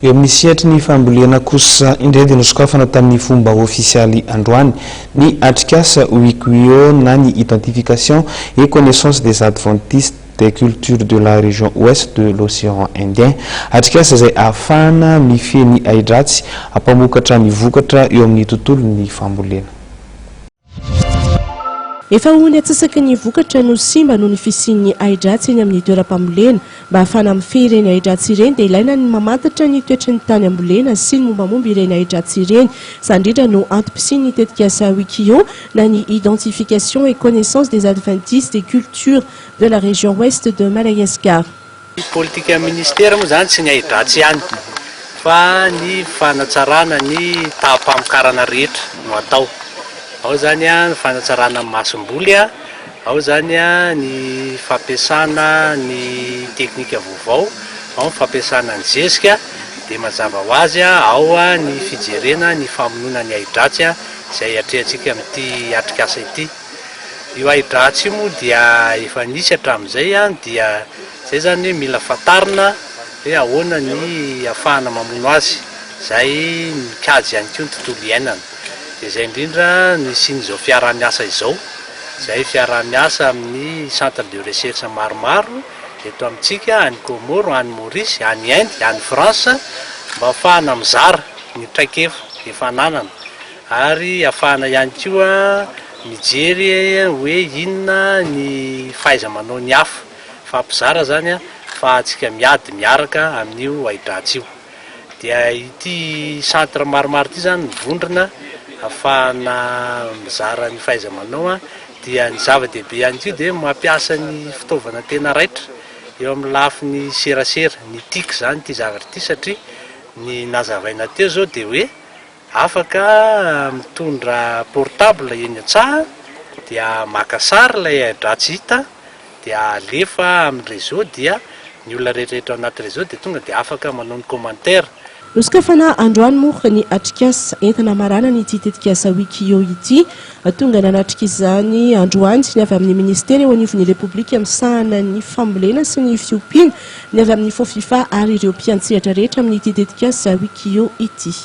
Eo amin'ny sihatry ny fambolena kosa indray dia nosokafana tamin'ny fomba ofisialy androany ny atrikasa WICUO na ny identification et connaissance des adventistes des cultures de la région ouest de l'océan Indien. Atrikasa izay ahafahana mifehy ny aidratsy hampamokatra ny vokatra eo amin'ny tontolon'ny fambolena. Efa hony atsasaky ny vokatra no simba noho ny fisian'ny aidratsy eny amin'ny toeram-pambolena mba ahafahana mifehy ireny aidratsy ireny dia ilaina ny mamantatra ny toetry ny tany ambolena sy ny mombamomba ireny aidratsy ireny. Sandrindra no antom-pisian'ny tetikasa WICUO na ny identification et connaissance des adventistes et cultures de la région ouest de Madagascar. Politika ministère moa zany tsy ny aidratsy ihany fa ny fanatsarana ny taham-pamokarana rehetra no atao. Ao zany ny fanatsarana masomboly, ao zany ny fampiasana ny teknika vaovao, ao ny fampiasana ny zezika dia mazava ho azy ao ny fijerena ny famonoana ny aidratsy izay atrehantsika amin'ity atrikasa ity. Io aidratsy moa dia efa nisy hatramin'izay dia zay zany mila fatarina hoe ahoana ny ahafahana mamono azy, izay mikajy ihany koa ny tontolo iainana. Izay indrindra ny sin'izao fiaraha-miasa izao, izay fiaraha-miasa amin'ny centre de recherche maromaro eto amintsika, any Comore, any Maurice, any Inde, any France, mba ahafahana mizara ny traikefa efa nanana ary ahafahana ihany koa mijery hoe inona ny fahaiza-manao ny hafa fampizara zany fa atsika miady miaraka amin'io aidratsy io. Dia ity centre maromaro ity zany mivondrona ahafahana mizara ny fahaiza-manao dia ny zava-dehibe ihany koa dia mampiasa ny fitaovana tena raitra eo amin'ny lafiny serasera, ny TIC zany ity zavatra ity, satria ny nazavaina teo zao dia hoe afaka mitondra portable eny an-tsaha dia maka sary ilay aidratsy hita dia alefa amin'ny réseau, dia ny olona rehetrarehetra ao anaty réseau dia tonga dia afaka manao ny commentaire. Nosokafana androany moa ny atrikasa entina marana ny ity tetikasa WICUO ity, tonga nanatrika izany androany sy ny avy amin'ny ministera eo anivon'ny Repoblika misahana ny fambolena sy ny fiompiana, ny avy amin'ny FOFIFA ary ireo mpiantsehatra rehetra amin'ny ity tetikasa WICUO ity.